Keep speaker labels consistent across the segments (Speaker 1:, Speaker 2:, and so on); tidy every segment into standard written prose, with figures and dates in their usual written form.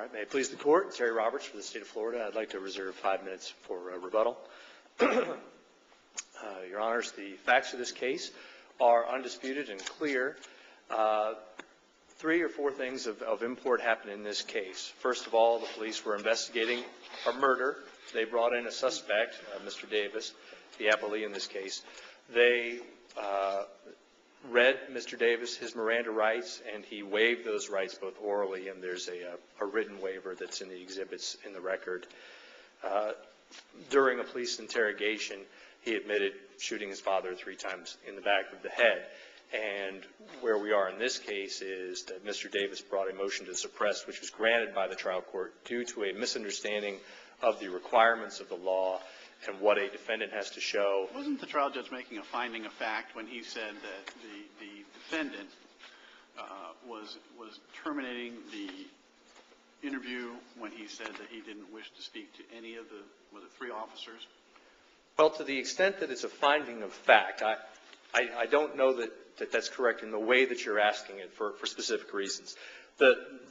Speaker 1: right, may it please the Court, Terry Roberts for the State of Florida. I'd like to reserve 5 minutes for rebuttal. Your Honors, the facts of this case are undisputed and clear. 3 or 4 things of import happened in this case. First of all, the police were investigating a murder. They brought in a suspect, Mr. Davis, the appellee in this case. They read Mr. Davis his Miranda rights, and he waived those rights both orally, and there's a written waiver that's in the exhibits in the record. During a police interrogation, he admitted shooting his father 3 times in the back of the head. And where we are in this case is that Mr. Davis brought a motion to suppress, which was granted by the trial court due to a misunderstanding of the requirements of the law and what a defendant has to show.
Speaker 2: Wasn't the trial judge making a finding of fact when he said that the defendant was terminating the interview when he said that he didn't wish to speak to any of the 3 officers?
Speaker 1: Well, to the extent that it's a finding of fact, I don't know that that's correct in the way that you're asking it for specific reasons.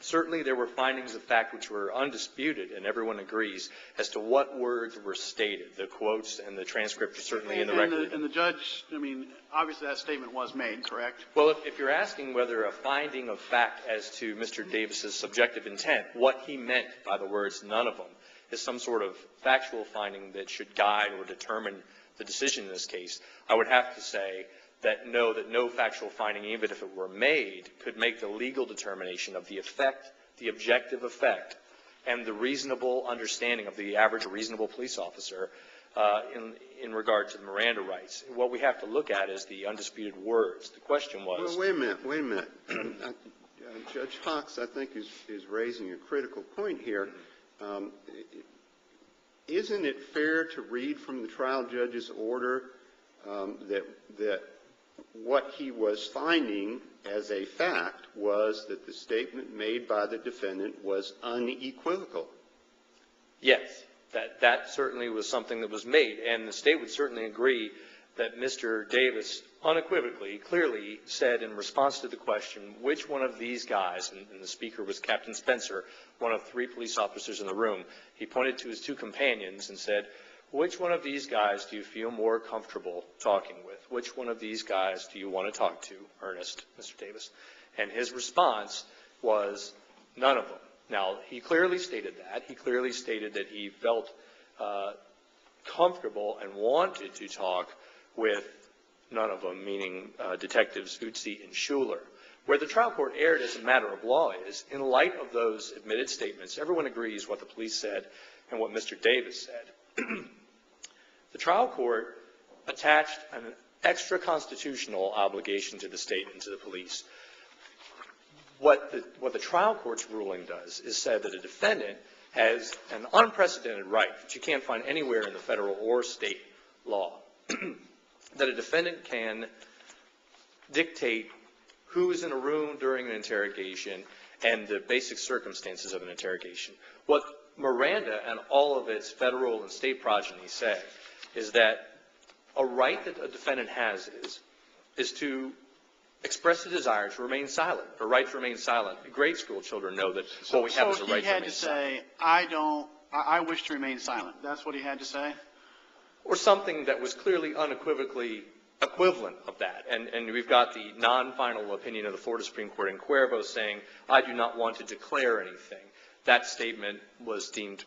Speaker 1: Certainly there were findings of fact which were undisputed, and everyone agrees, as to what words were stated. The quotes and the transcript are certainly in the record.
Speaker 2: And the judge, I mean, obviously that statement was made, correct?
Speaker 1: Well, if you're asking whether a finding of fact as to Mr. Davis's subjective intent, what he meant by the words none of them, is some sort of factual finding that should guide or determine the decision in this case, I would have to say that no factual finding, even if it were made, could make the legal determination of the effect, the objective effect, and the reasonable understanding of the average reasonable police officer in regard to the Miranda rights. What we have to look at is the undisputed words. The question was...
Speaker 3: Well, wait a minute. Judge Hawks, I think, is raising a critical point here. Isn't it fair to read from the trial judge's order that what he was finding as a fact was that the statement made by the defendant was unequivocal?
Speaker 1: Yes, that certainly was something that was made, and the State would certainly agree that Mr. Davis unequivocally, clearly said in response to the question, which one of these guys, and the speaker was Captain Spencer, one of 3 police officers in the room, he pointed to his 2 companions and said, which one of these guys do you feel more comfortable talking with? Which one of these guys do you want to talk to, Ernest, Mr. Davis? And his response was none of them. Now, he clearly stated that. He clearly stated that he felt comfortable and wanted to talk with none of them, meaning Detectives Utsi and Schuler. Where the trial court erred as a matter of law is, in light of those admitted statements, everyone agrees what the police said and what Mr. Davis said. The trial court attached an extra constitutional obligation to the State and to the police. What the trial court's ruling does is say that a defendant has an unprecedented right that you can't find anywhere in the federal or state law, that a defendant can dictate who is in a room during an interrogation and the basic circumstances of an interrogation. What Miranda and all of its federal and state progeny say is that a right that a defendant has is to express a desire to remain silent, a right to remain silent. Grade school children know that what we have is a right to remain silent. So he had to
Speaker 2: say, I wish to remain silent. That's what he had to say?
Speaker 1: Or something that was clearly unequivocally equivalent of that. And we've got the non-final opinion of the Florida Supreme Court in Cuervo saying, I do not want to declare anything. That statement was deemed,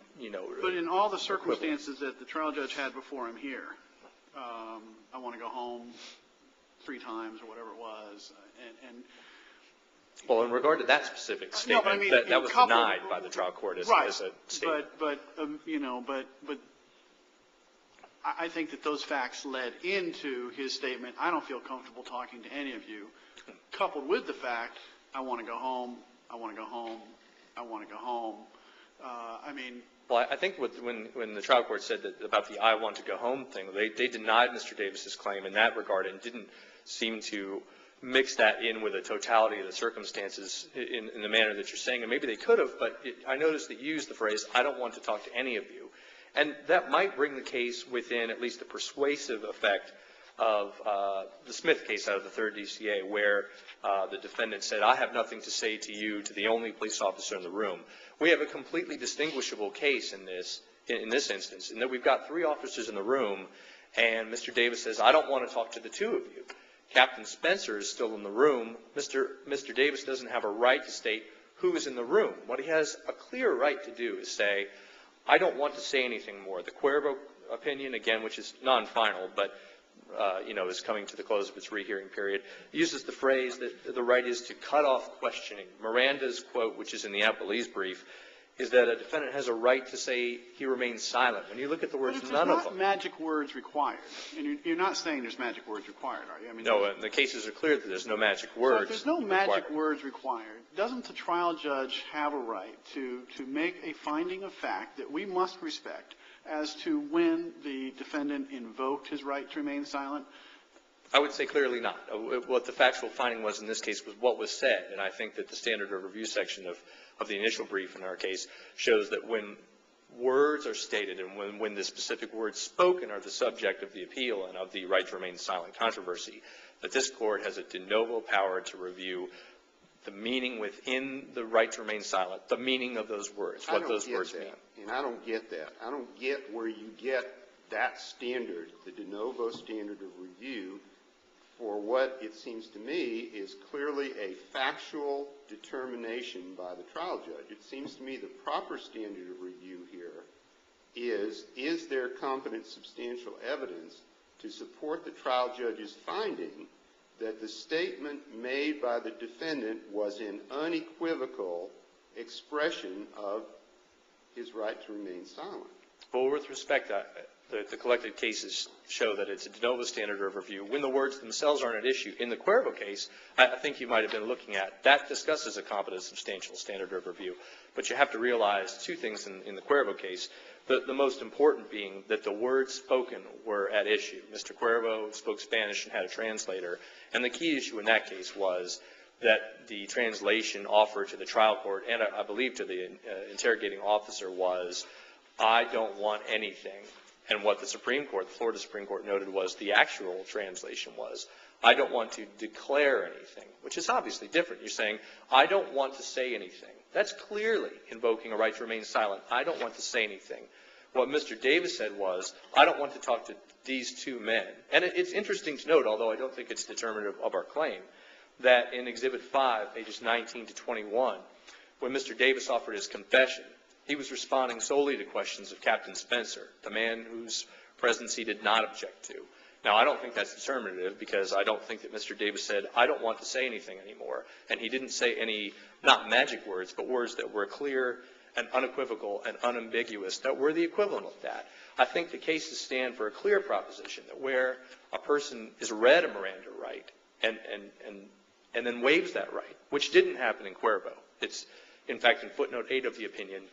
Speaker 2: But in all the circumstances that the trial judge had before him here, I want to go home 3 times or whatever it was,
Speaker 1: well, in regard to that specific statement, that was denied by the trial court as a statement.
Speaker 2: But I think that those facts led into his statement, I don't feel comfortable talking to any of you, coupled with the fact, I want to go home, I want to go home, I want to go home.
Speaker 1: Well, I think when the trial court said that about the I want to go home thing, they denied Mr. Davis's claim in that regard and didn't seem to mix that in with the totality of the circumstances in the manner that you're saying. And maybe they could have, but I noticed that you used the phrase, I don't want to talk to any of you. And that might bring the case within at least a persuasive effect of the Smith case out of the 3rd DCA, where the defendant said, I have nothing to say to you, to the only police officer in the room. We have a completely distinguishable case in this instance, in that we've got 3 officers in the room, and Mr. Davis says, I don't want to talk to the 2 of you. Captain Spencer is still in the room. Mr. Davis doesn't have a right to state who is in the room. What he has a clear right to do is say, I don't want to say anything more. The Cuervo opinion, again, which is non-final, but is coming to the close of its rehearing period, uses the phrase that the right is to cut off questioning. Miranda's quote, which is in the appellee's brief, is that a defendant has a right to say he remains silent. When you look at the words, none of them.
Speaker 2: But there's not magic words required. And you're not saying there's magic words required, are you? I mean,
Speaker 1: no, the cases are clear that there's no magic words.
Speaker 2: So if there's no magic words required, doesn't the trial judge have a right to make a finding of fact that we must respect as to when the defendant invoked his right to remain silent?
Speaker 1: I would say clearly not. What the factual finding was in this case was what was said, and I think that the standard of review section of the initial brief in our case shows that when words are stated and when the specific words spoken are the subject of the appeal and of the right to remain silent controversy, that this court has a de novo power to review the meaning within the right to remain silent, the meaning of those words, what those words mean.
Speaker 3: And I don't get that. I don't get where you get that standard, the de novo standard of review, for what it seems to me is clearly a factual determination by the trial judge. It seems to me the proper standard of review here is there competent substantial evidence to support the trial judge's finding that the statement made by the defendant was an unequivocal expression of his right to remain silent.
Speaker 1: Well, with respect, the collected cases show that it's a de novo standard of review when the words themselves aren't at issue. In the Cuervo case, I think you might have been looking at, that discusses a competent substantial standard of review. But you have to realize 2 things in the Cuervo case. The most important being that the words spoken were at issue. Mr. Cuervo spoke Spanish and had a translator. And the key issue in that case was that the translation offered to the trial court and I believe to the interrogating officer was, I don't want anything. And what the Supreme Court, the Florida Supreme Court noted was the actual translation was, I don't want to declare anything, which is obviously different. You're saying, I don't want to say anything. That's clearly invoking a right to remain silent. I don't want to say anything. What Mr. Davis said was, I don't want to talk to these 2 men. And it's interesting to note, although I don't think it's determinative of our claim, that in Exhibit 5, pages 19 to 21, when Mr. Davis offered his confession, he was responding solely to questions of Captain Spencer, the man whose presence he did not object to. Now, I don't think that's determinative because I don't think that Mr. Davis said, I don't want to say anything anymore. And he didn't say any, not magic words, but words that were clear and unequivocal and unambiguous that were the equivalent of that. I think the cases stand for a clear proposition that where a person is read a Miranda right and then waives that right, which didn't happen in Cuervo. It's, in fact, in footnote 8 of the opinion,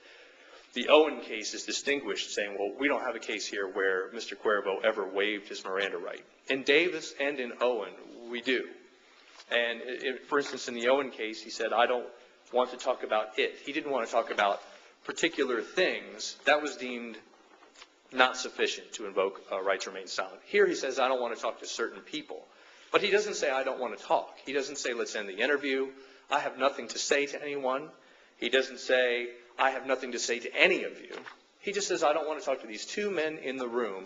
Speaker 1: the Owen case is distinguished, saying, well, we don't have a case here where Mr. Cuervo ever waived his Miranda right. In Davis and in Owen, we do. And, for instance, in the Owen case, he said, I don't want to talk about it. He didn't want to talk about particular things. That was deemed not sufficient to invoke a right to remain silent. Here he says, I don't want to talk to certain people. But he doesn't say, I don't want to talk. He doesn't say, let's end the interview. I have nothing to say to anyone. He doesn't say, I have nothing to say to any of you. He just says, I don't want to talk to these 2 men in the room.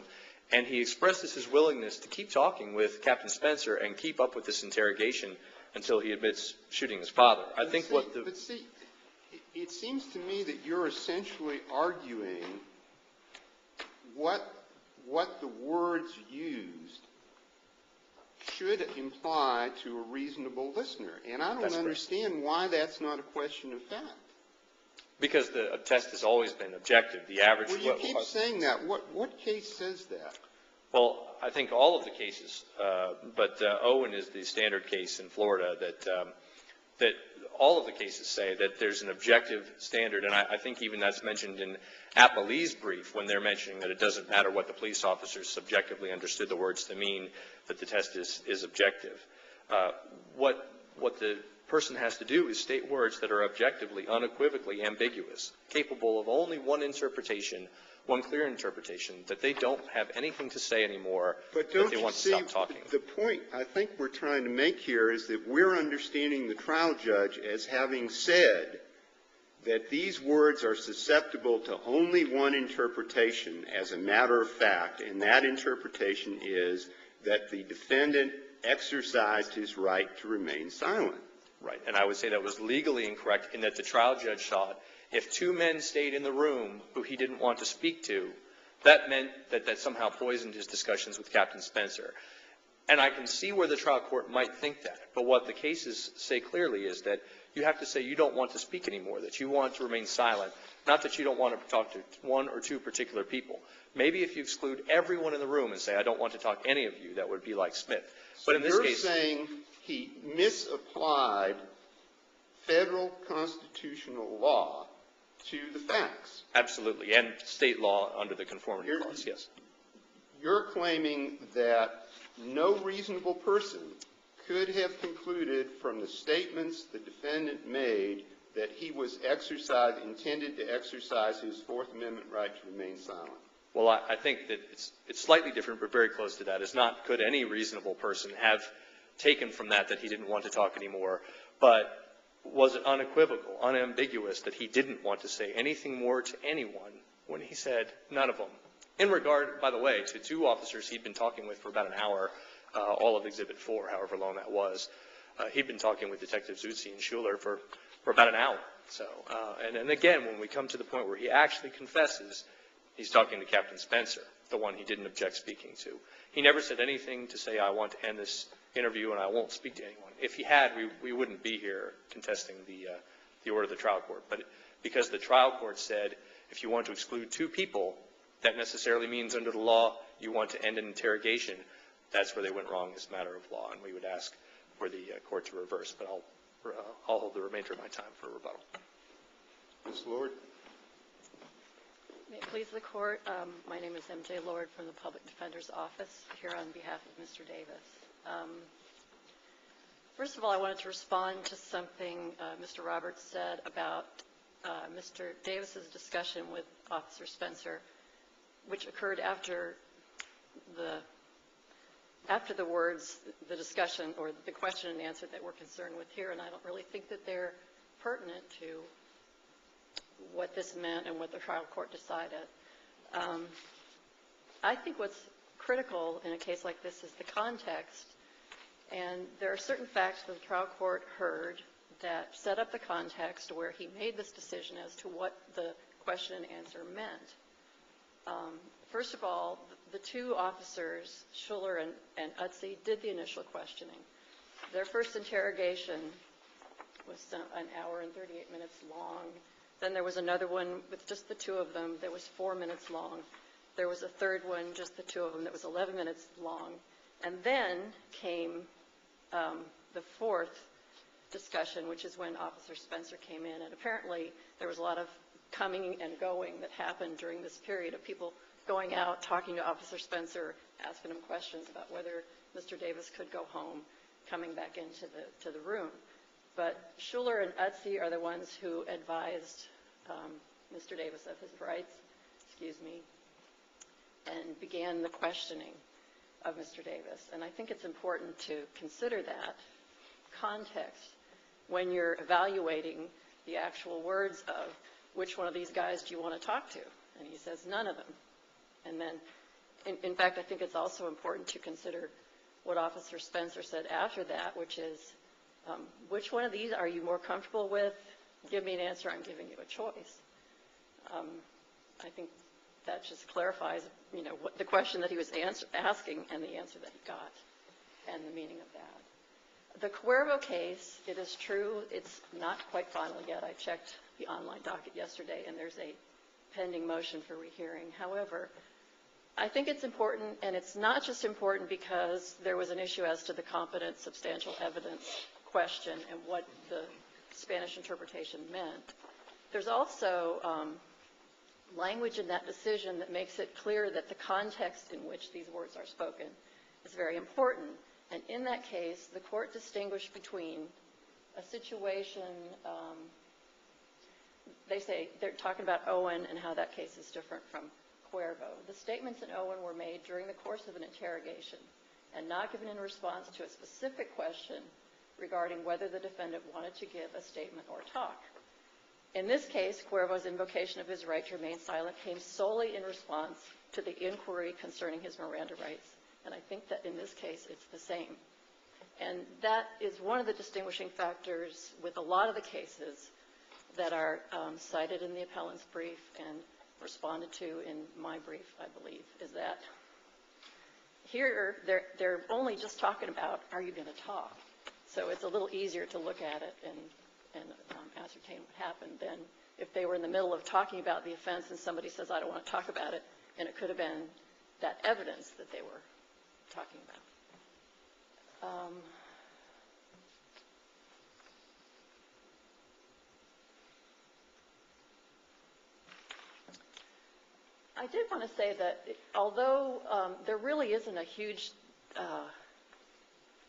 Speaker 1: And he expresses his willingness to keep talking with Captain Spencer and keep up with this interrogation until he admits shooting his father. I think
Speaker 3: But see, it seems to me that you're essentially arguing what the words used should imply to a reasonable listener. And I don't understand why that's not a question of fact.
Speaker 1: Because the test has always been objective. The average.
Speaker 3: Well, you keep saying that. What case says that?
Speaker 1: Well, I think all of the cases, but Owen is the standard case in Florida that all of the cases say that there's an objective standard, and I think even that's mentioned in Appellee's brief when they're mentioning that it doesn't matter what the police officers subjectively understood the words to mean, that the test is objective. What the person has to do is state words that are objectively, unequivocally ambiguous, capable of only one interpretation, one clear interpretation, that they don't have anything to say anymore,
Speaker 3: But
Speaker 1: that
Speaker 3: don't
Speaker 1: they
Speaker 3: you
Speaker 1: want to
Speaker 3: see,
Speaker 1: stop talking.
Speaker 3: the point I think we're trying to make here is that we're understanding the trial judge as having said that these words are susceptible to only one interpretation as a matter of fact, and that interpretation is that the defendant exercised his right to remain silent.
Speaker 1: Right, and I would say that was legally incorrect in that the trial judge thought if two men stayed in the room who he didn't want to speak to, that meant that somehow poisoned his discussions with Captain Spencer. And I can see where the trial court might think that, but what the cases say clearly is that you have to say you don't want to speak anymore, that you want to remain silent, not that you don't want to talk to one or two particular people. Maybe if you exclude everyone in the room and say, I don't want to talk to any of you, that would be like Smith. But in this case,
Speaker 3: you're saying he misapplied federal constitutional law to the facts.
Speaker 1: absolutely, and state law under the conformity clause, yes.
Speaker 3: You're claiming that no reasonable person could have concluded from the statements the defendant made that he was intended to exercise his Fourth Amendment right to remain silent.
Speaker 1: Well, I think that it's slightly different, but very close to that. It's not could any reasonable person have taken from that he didn't want to talk anymore, but was it unequivocal, unambiguous that he didn't want to say anything more to anyone when he said none of them? In regard, by the way, to two officers he'd been talking with for about an hour, all of Exhibit 4, however long that was. He'd been talking with Detectives Utsi and Schuler for about an hour. So, and again, when we come to the point where he actually confesses, he's talking to Captain Spencer, the one he didn't object speaking to. He never said anything to say, I want to end this interview and I won't speak to anyone. If he had, we wouldn't be here contesting the order of the trial court. But because the trial court said, if you want to exclude two people, that necessarily means under the law you want to end an interrogation. That's where they went wrong as a matter of law, and we would ask for the court to reverse. But I'll hold the remainder of my time for rebuttal.
Speaker 3: Ms. Lord.
Speaker 4: May it please the Court, my name is M.J. Lord from the Public Defender's Office, here on behalf of Mr. Davis. First of all, I wanted to respond to something Mr. Roberts said about Mr. Davis's discussion with Officer Spencer, which occurred after the words, the discussion, or the question and answer that we're concerned with here, and I don't really think that they're pertinent to what this meant and what the trial court decided. I think what's critical in a case like this is the context, and there are certain facts that the trial court heard that set up the context where he made this decision as to what the question and answer meant. First of all, the two officers, Schuler and Utsi, did the initial questioning. Their first interrogation was an hour and 38 minutes long. Then there was another one with just the two of them that was 4 minutes long. There was a third one, just the two of them, that was 11 minutes long. And then came the fourth discussion, which is when Officer Spencer came in. And apparently there was a lot of coming and going that happened during this period of people going out, talking to Officer Spencer, asking him questions about whether Mr. Davis could go home, coming back into the room. But Schuler and Utsi are the ones who advised Mr. Davis of his rights, and began the questioning of Mr. Davis. And I think it's important to consider that context when you're evaluating the actual words of which one of these guys do you want to talk to? And he says none of them. And then, in fact, I think it's also important to consider what Officer Spencer said after that, which is, which one of these are you more comfortable with? Give me an answer, I'm giving you a choice. I think that just clarifies, what the question that he was asking and the answer that he got and the meaning of that. The Cuervo case, it is true, it's not quite final yet. I checked the online docket yesterday, and there's a pending motion for rehearing. However, I think it's important, and it's not just important because there was an issue as to the competent substantial evidence question and what the Spanish interpretation meant. There's also language in that decision that makes it clear that the context in which these words are spoken is very important. And in that case, the court distinguished between a situation, they're talking about Owen and how that case is different from Cuervo, the statements in Owen were made during the course of an interrogation and not given in response to a specific question regarding whether the defendant wanted to give a statement or talk. In this case, Cuervo's invocation of his right to remain silent came solely in response to the inquiry concerning his Miranda rights. And I think that in this case, it's the same. And that is one of the distinguishing factors with a lot of the cases that are cited in the appellant's brief and responded to in my brief, I believe, is that here they're only just talking about, are you going to talk? So it's a little easier to look at it and ascertain what happened than if they were in the middle of talking about the offense and somebody says, I don't want to talk about it, and it could have been that evidence that they were talking about. I did want to say that although there really isn't a huge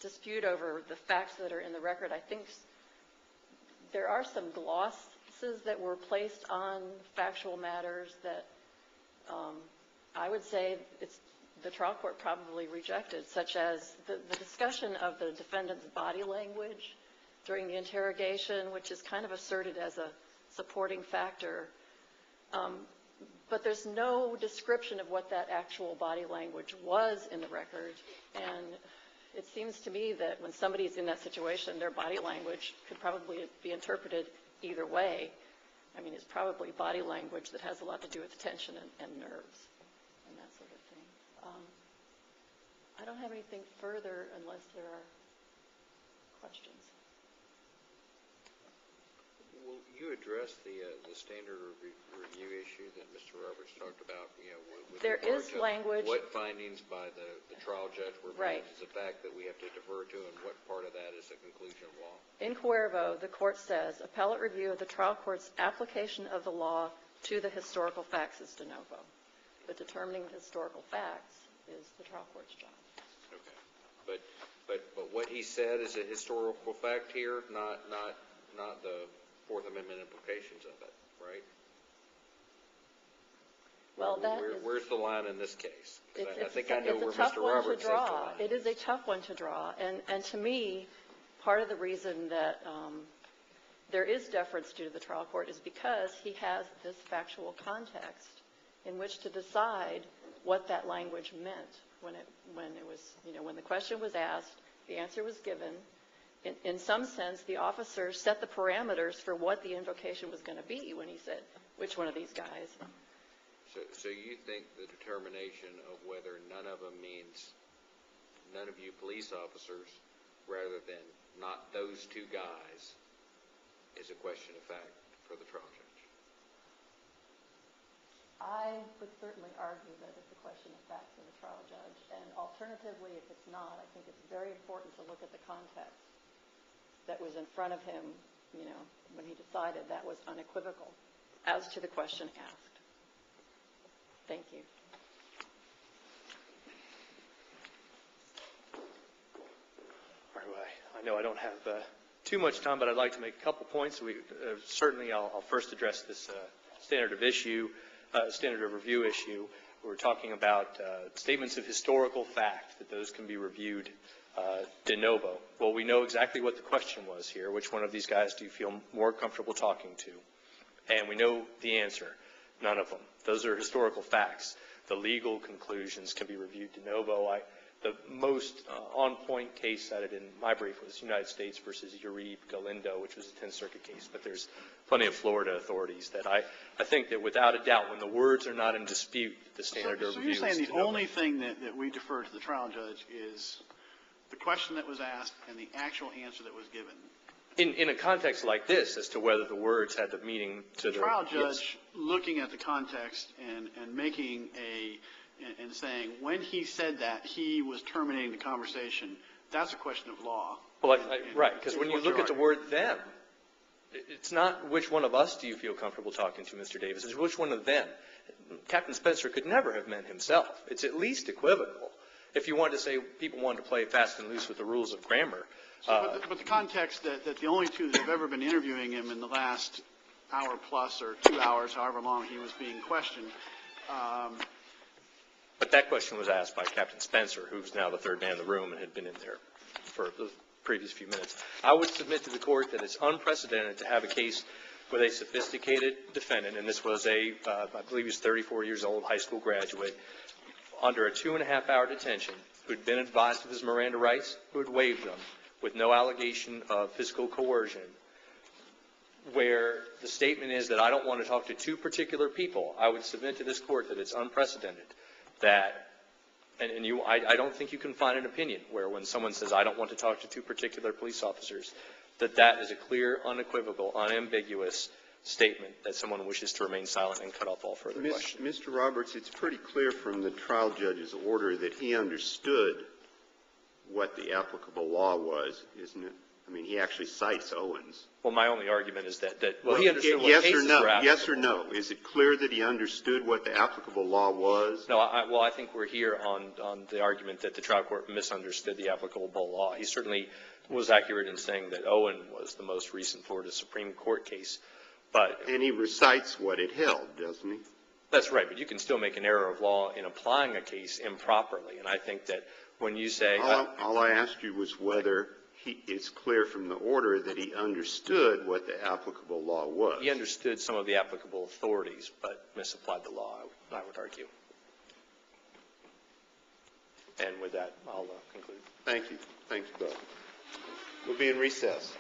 Speaker 4: dispute over the facts that are in the record, I think there are some glosses that were placed on factual matters that I would say the trial court probably rejected, such as the discussion of the defendant's body language during the interrogation, which is kind of asserted as a supporting factor. But there's no description of what that actual body language was in the record. And it seems to me that when somebody's in that situation, their body language could probably be interpreted either way. I mean, it's probably body language that has a lot to do with tension and nerves and that sort of thing. I don't have anything further unless there are questions.
Speaker 5: Will you address the standard review issue that Mr. Roberts talked about? You know, with
Speaker 4: there is language.
Speaker 5: What findings by the trial judge were
Speaker 4: right.
Speaker 5: made is a fact that we have to defer to, and what part of that is a conclusion of law?
Speaker 4: In Cuervo, the court says, appellate review of the trial court's application of the law to the historical facts is de novo. But determining the historical facts is the trial court's job.
Speaker 5: Okay. But what he said is a historical fact here, not the Fourth Amendment implications of it, right?
Speaker 4: Well,
Speaker 5: where's the line in this case?
Speaker 4: I
Speaker 5: think I know where Mr. Roberts says the line.
Speaker 4: It is a tough one to draw, and to me, part of the reason that there is deference due to the trial court is because he has this factual context in which to decide what that language meant when the question was asked, the answer was given. In some sense, the officer set the parameters for what the invocation was going to be when he said, which one of these guys?
Speaker 5: So you think the determination of whether none of them means none of you police officers rather than not those two guys is a question of fact for the trial judge?
Speaker 4: I would certainly argue that it's a question of fact for the trial judge. And alternatively, if it's not, I think it's very important to look at the context that was in front of him, when he decided that was unequivocal as to the question asked. Thank you.
Speaker 1: All right, I know I don't have too much time, but I'd like to make a couple points. Certainly, I'll first address this standard of review issue. We're talking about statements of historical fact, that those can be reviewed de novo. Well, we know exactly what the question was here. Which one of these guys do you feel more comfortable talking to? And we know the answer. None of them. Those are historical facts. The legal conclusions can be reviewed de novo. The most on-point case cited in my brief was United States versus Uribe Galindo, which was a 10th Circuit case, but there's plenty of Florida authorities that I think that without a doubt, when the words are not in dispute, the standard of review is de novo.
Speaker 2: So you're saying the only thing that we defer to the trial judge is the question that was asked and the actual answer that was given?
Speaker 1: In a context like this, as to whether the words had the meaning to the
Speaker 2: trial judge looking at the context and making and saying when he said that he was terminating the conversation, that's a question of law.
Speaker 1: Well, right, because when you look at the word them, it's not which one of us do you feel comfortable talking to, Mr. Davis. It's which one of them. Captain Spencer could never have meant himself. It's at least equivocal. If you wanted to say people wanted to play fast and loose with the rules of grammar.
Speaker 2: But the context that the only two that have ever been interviewing him in the last hour plus or 2 hours, however long he was being questioned,
Speaker 1: But that question was asked by Captain Spencer, who's now the third man in the room and had been in there for the previous few minutes. I would submit to the court that it's unprecedented to have a case with a sophisticated defendant, and this was I believe he's 34 years old, high school graduate, under a 2.5-hour detention, who'd been advised of his Miranda rights, who had waived them, with no allegation of physical coercion, where the statement is that I don't want to talk to two particular people. I would submit to this court that it's unprecedented that, I don't think you can find an opinion where when someone says I don't want to talk to two particular police officers, that is a clear, unequivocal, unambiguous statement that someone wishes to remain silent and cut off all further questions.
Speaker 3: Mr. Roberts, it's pretty clear from the trial judge's order that he understood what the applicable law was, isn't it? I mean, he actually cites Owens.
Speaker 1: Well, my only argument is that he understood what
Speaker 3: yes
Speaker 1: cases
Speaker 3: or no,
Speaker 1: were applicable.
Speaker 3: Yes or no? Is it clear that he understood what the applicable law was?
Speaker 1: No, I think we're here on the argument that the trial court misunderstood the applicable law. He certainly was accurate in saying that Owen was the most recent Florida Supreme Court case. And
Speaker 3: he recites what it held, doesn't he?
Speaker 1: That's right, but you can still make an error of law in applying a case improperly. And I think that when you say...
Speaker 3: All I asked you was whether it's clear from the order that he understood what the applicable law was.
Speaker 1: He understood some of the applicable authorities, but misapplied the law, I would argue. And with that, I'll conclude.
Speaker 3: Thank you. Thank you both. We'll be in recess.